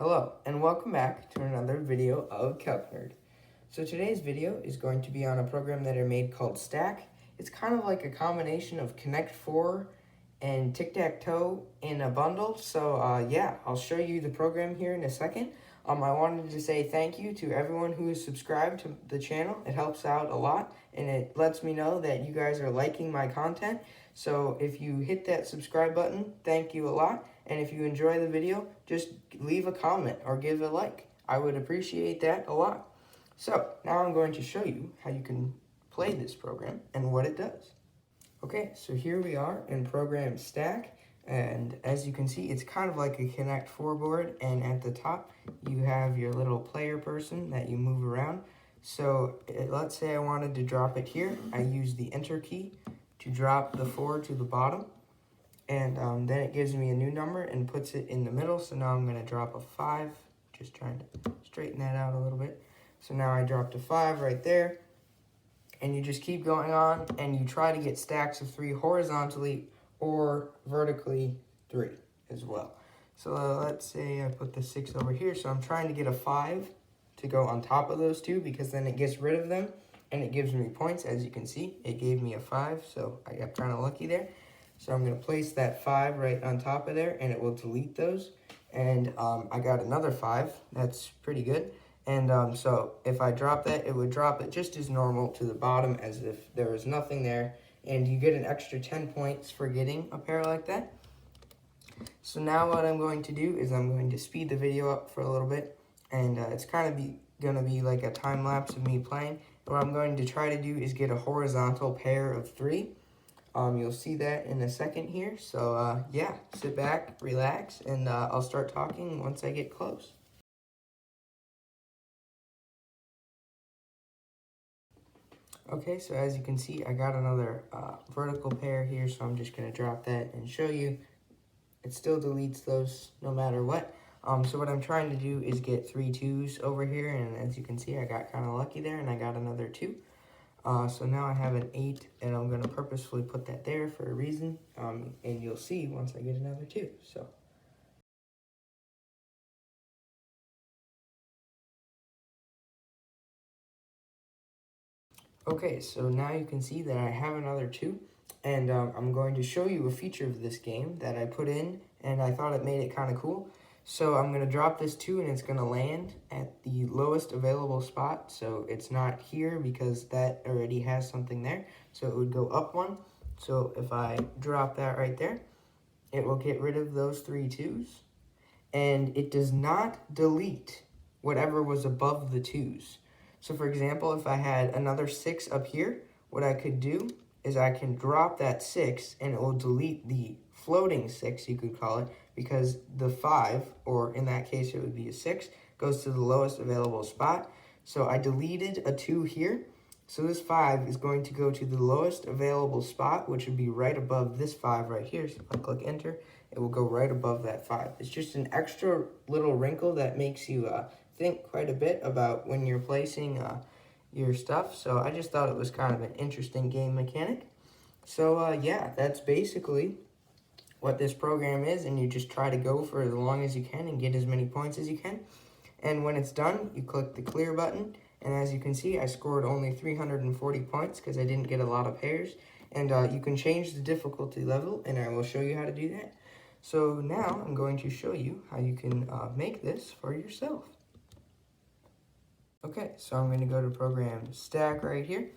Hello, and welcome back to another video of Calc Nerd. So today's video is going to be on a program that I made called Stack. It's kind of like a combination of Connect 4 and Tic-Tac-Toe in a bundle. So yeah, I'll show you the program here in a second. I wanted to say thank you to everyone who is subscribed to the channel. It helps out a lot, and it lets me know that you guys are liking my content. So if you hit that subscribe button, thank you a lot. And if you enjoy the video, just leave a comment or give a like. I would appreciate that a lot. So now I'm going to show you how you can play this program and what it does. Okay, so here we are in program Stack. And as you can see, it's kind of like a Connect 4 board, and at the top you have your little player person that you move around. So let's say I wanted to drop it here. I use the Enter key to drop the 4 to the bottom, and then it gives me a new number and puts it in the middle. So now I'm going to drop a 5, just trying to straighten that out a little bit. So now I dropped a 5 right there, and you just keep going on, and you try to get stacks of 3 horizontally or vertically 3 as well. So let's say I put the 6 over here. So I'm trying to get a 5 to go on top of those 2, because then it gets rid of them and it gives me points. As you can see, it gave me a 5, so I got kind of lucky there. So I'm going to place that 5 right on top of there, and it will delete those. And I got another 5. That's pretty good. And so if I drop that, it would drop it just as normal to the bottom as if there was nothing there. And you get an extra 10 points for getting a pair like that. So now what I'm going to do is I'm going to speed the video up for a little bit. And it's kind of going to be like a time lapse of me playing. What I'm going to try to do is get a horizontal pair of 3. You'll see that in a second here. So yeah, sit back, relax, and I'll start talking once I get close. Okay, so as you can see, I got another vertical pair here, so I'm just going to drop that and show you. It still deletes those no matter what. So what I'm trying to do is get 3 2s over here, and as you can see, I got kind of lucky there, and I got another 2. So now I have an 8, and I'm going to purposefully put that there for a reason, and you'll see once I get another 2. So. Okay, so now you can see that I have another 2, and I'm going to show you a feature of this game that I put in, and I thought it made it kind of cool. So I'm going to drop this 2, and it's going to land at the lowest available spot. So it's not here because that already has something there. So it would go up 1. So if I drop that right there, it will get rid of those 3 2s. And it does not delete whatever was above the 2s. So for example, if I had another 6 up here, what I could do is I can drop that 6, and it will delete the floating 6, you could call it, because the 5, or in that case it would be a 6, goes to the lowest available spot. So I deleted a 2 here. So this 5 is going to go to the lowest available spot, which would be right above this 5 right here. So if I click enter, it will go right above that 5. It's just an extra little wrinkle that makes you think quite a bit about when you're placing your stuff. So I just thought it was kind of an interesting game mechanic. So yeah, that's basically what this program is, and you just try to go for as long as you can and get as many points as you can. And when it's done, you click the clear button, and as you can see, I scored only 340 points because I didn't get a lot of pairs. And you can change the difficulty level, and I will show you how to do that. So now I'm going to show you how you can make this for yourself. Okay, so I'm going to go to program Stack right here.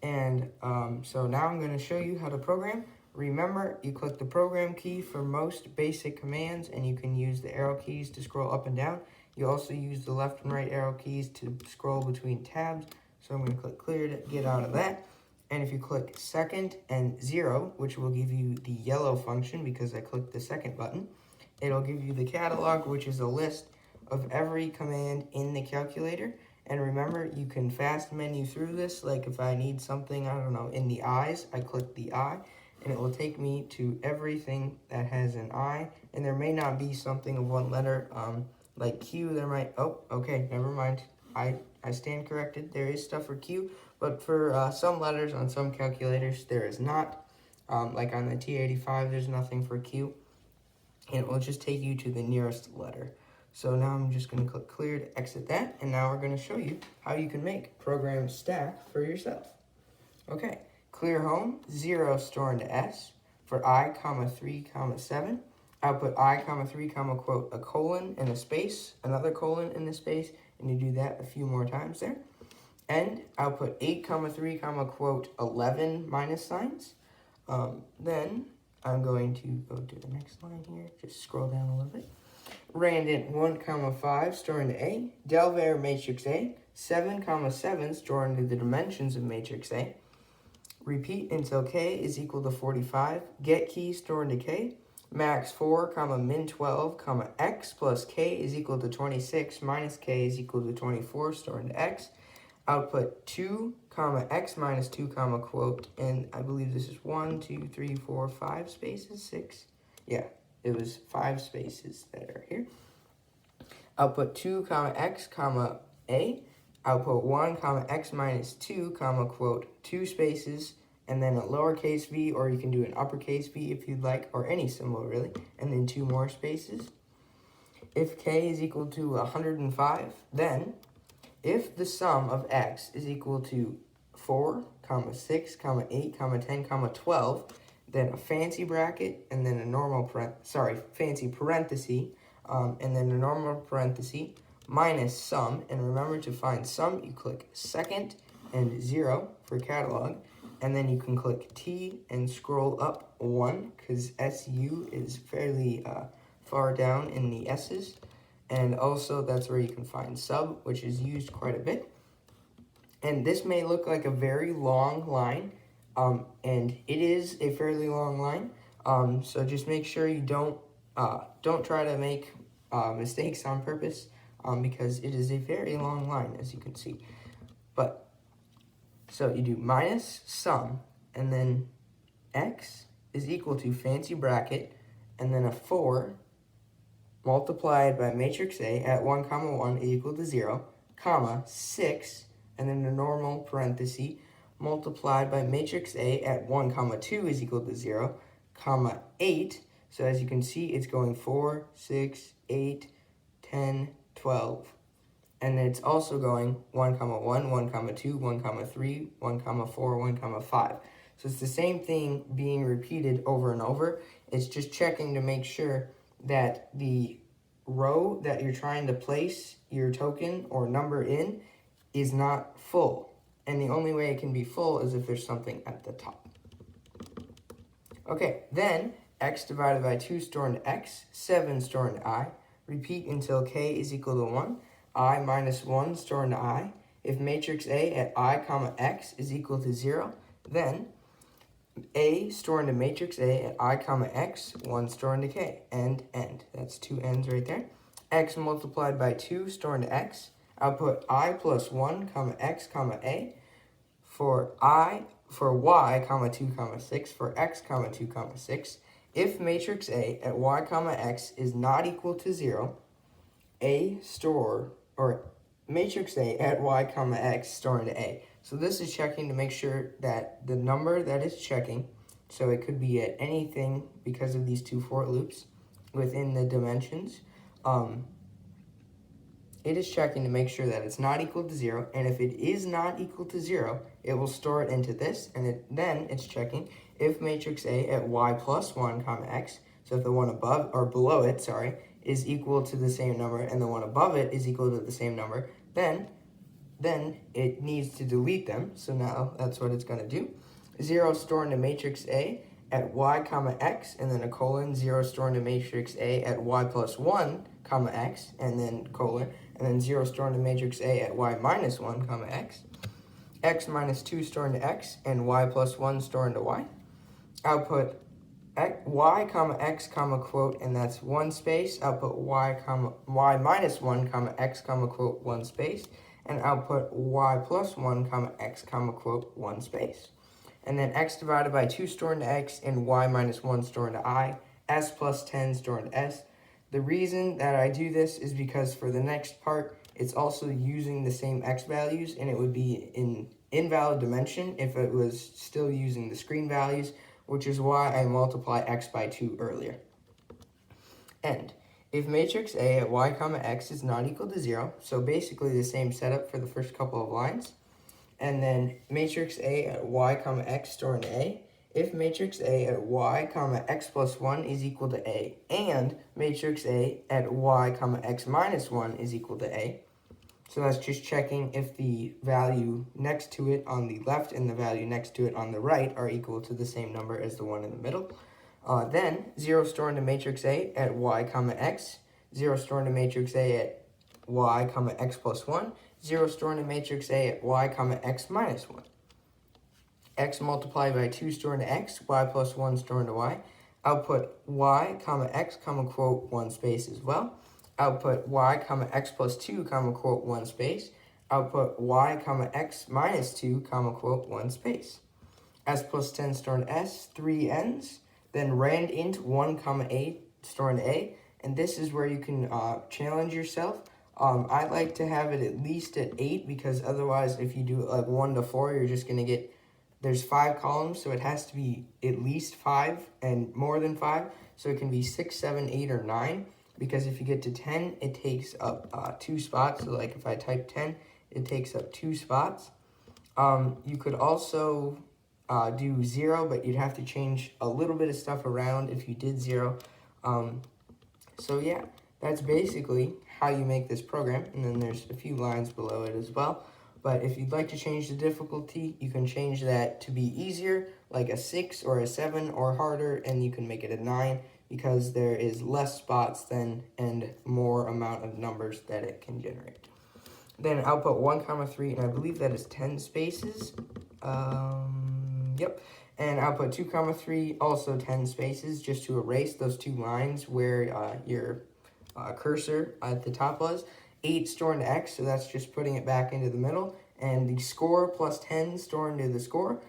And so now I'm going to show you how to program. Remember, you click the program key for most basic commands, and you can use the arrow keys to scroll up and down. You also use the left and right arrow keys to scroll between tabs. So I'm going to click clear to get out of that. And if you click second and 0, which will give you the yellow function because I clicked the second button, it'll give you the catalog, which is a list of every command in the calculator. And remember, you can fast menu through this. Like if I need something, I don't know, in the eyes, I click the eye, and it will take me to everything that has an I. And there may not be something of one letter, like Q. There might, oh, okay, never mind. I stand corrected. There is stuff for Q, but for some letters on some calculators, there is not. Like on the T85, there's nothing for Q. And it will just take you to the nearest letter. So now I'm just going to click clear to exit that, and now we're going to show you how you can make program stack for yourself. Okay, clear home, 0 store into S. For I, comma 3, comma 7, output I, comma 3, comma quote, a colon and a space, another colon and a space, and you do that a few more times there. End, output 8, comma 3, comma quote, 11 minus signs. Then I'm going to go to the next line here, just scroll down a little bit. Random 1, comma 5, store into A. Delver matrix A. 7, comma 7, store into the dimensions of matrix A. Repeat until K is equal to 45. Get key, store into K. Max 4, comma min 12, comma X plus K is equal to 26 minus K is equal to 24, store into X. Output 2, comma X minus 2, comma quote, and I believe this is 1, 2, 3, 4, 5 spaces, 6. Yeah, it was 5 spaces that are here. Output 2, comma X, comma A. Output 1, comma X minus 2, comma quote, 2 spaces, and then a lowercase v, or you can do an uppercase v if you'd like, or any symbol really, and then 2 more spaces. If K is equal to 105, then if the sum of X is equal to 4, comma 6, comma 8, comma 10, comma 12, then a fancy bracket, and then a normal fancy parenthesis, and then a normal parenthesis, minus sum, and remember to find sum, you click second and 0 for catalog, and then you can click T and scroll up 1, because SU is fairly far down in the S's, and also that's where you can find sub, which is used quite a bit. And this may look like a very long line, and it is a fairly long line, so just make sure you don't try to make mistakes on purpose, because it is a very long line, as you can see. But, so you do minus sum, and then X is equal to fancy bracket, and then a 4 multiplied by matrix A at 1, comma 1 is equal to 0, comma 6, and then a normal parenthesis, multiplied by matrix A at 1, comma 2 is equal to 0, comma 8. So as you can see, it's going 4, 6, 8, 10, 12. And then it's also going 1, comma 1, 1, comma 2, 1, comma 3, 1, comma 4, 1, comma 5. So it's the same thing being repeated over and over. It's just checking to make sure that the row that you're trying to place your token or number in is not full. And the only way it can be full is if there's something at the top. Okay, then X divided by 2 store into X, 7 store into I. Repeat until K is equal to 1. I minus 1 store into I. If matrix A at I, comma X is equal to 0, then A store into matrix A at I, comma X, 1 store into K, and end. That's 2 ends right there. X multiplied by 2 store into X. Output I plus 1, comma X, comma A. For Y, comma 2, comma 6. For X, comma 2, comma 6. If matrix A at Y, comma X is not equal to 0, matrix A at Y, comma X store into A. So this is checking to make sure that the number that is checking, so it could be at anything because of these 2 for loops within the dimensions, it is checking to make sure that it's not equal to 0, and if it is not equal to 0, it will store it into this, and then it's checking if matrix A at Y plus 1, comma X, so if the one above, or below it, is equal to the same number, and the one above it is equal to the same number, then it needs to delete them, so now that's what it's going to do. 0 store into matrix A at Y, comma X, and then a colon, 0 store into matrix A at Y plus 1, comma X, and then colon, and then 0 store into matrix A at Y minus 1, comma X. X minus 2 store into X, and Y plus 1 store into Y. Output Y, comma X, comma quote, and that's 1 space. Output Y minus 1, comma X, comma quote, 1 space. And output Y plus 1, comma X, comma quote, 1 space. And then X divided by 2 store into X, and Y minus 1 store into I. S plus 10 store into S. The reason that I do this is because for the next part, it's also using the same X values, and it would be in invalid dimension if it was still using the screen values, which is why I multiply X by 2 earlier. And if matrix A at y comma x is not equal to 0, so basically the same setup for the first couple of lines, and then matrix A at y comma x store in A, if matrix A at y comma x plus 1 is equal to A, and matrix A at y comma x minus 1 is equal to A. So that's just checking if the value next to it on the left and the value next to it on the right are equal to the same number as the one in the middle. Then 0 store into matrix A at y comma x, 0 store into matrix A at y comma x plus 1, 0 store into matrix A at y comma x minus 1. X multiplied by 2 store into x, y plus 1 store into y. Output y comma x comma quote 1 space as well. Output y comma x plus 2 comma quote 1 space. Output y comma x minus 2 comma quote 1 space. S plus 10 store into s, 3 n's. Then rand int 1 comma a store into a. And this is where you can challenge yourself. I like to have it at least at 8 because otherwise if you do it like 1 to 4, you're just going to get, there's 5 columns, so it has to be at least 5 and more than 5. So it can be 6, 7, 8, or 9. Because if you get to 10, it takes up 2 spots. So like if I type 10, it takes up 2 spots. You could also do 0, but you'd have to change a little bit of stuff around if you did 0. So yeah, that's basically how you make this program. And then there's a few lines below it as well. But if you'd like to change the difficulty, you can change that to be easier, like a 6 or a 7, or harder, and you can make it a 9. Because there is less spots then and more amount of numbers that it can generate. Then output 1 comma 3, and I believe that is 10 spaces. Yep. And output 2 comma 3, also 10 spaces, just to erase those 2 lines where your cursor at the top was. 8 store into x, so that's just putting it back into the middle. And the score plus 10 store into the score.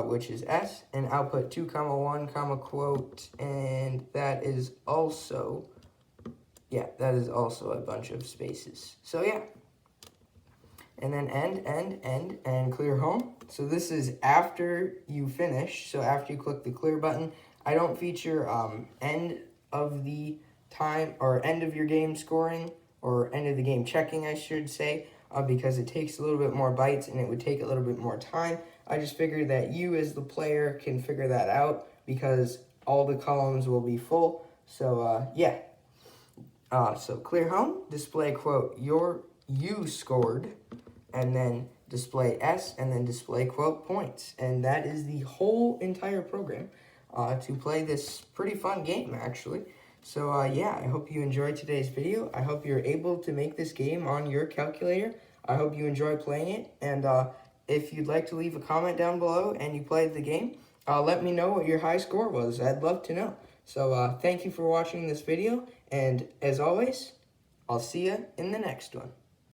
Which is s, and output 2 comma 1 comma quote, and that is also a bunch of spaces. So yeah, and then end, and clear home. So this is after you finish, so after you click the clear button. I don't feature end of the time, or end of your game scoring, or end of the game checking, I should say, because it takes a little bit more bytes and it would take a little bit more time. I just figured that you as the player can figure that out because all the columns will be full. So yeah. So clear home, display quote you scored, and then display S, and then display quote points. And that is the whole entire program to play this pretty fun game actually. So yeah, I hope you enjoyed today's video. I hope you're able to make this game on your calculator. I hope you enjoy playing it, and if you'd like to leave a comment down below and you played the game, let me know what your high score was. I'd love to know. So thank you for watching this video, and as always, I'll see you in the next one.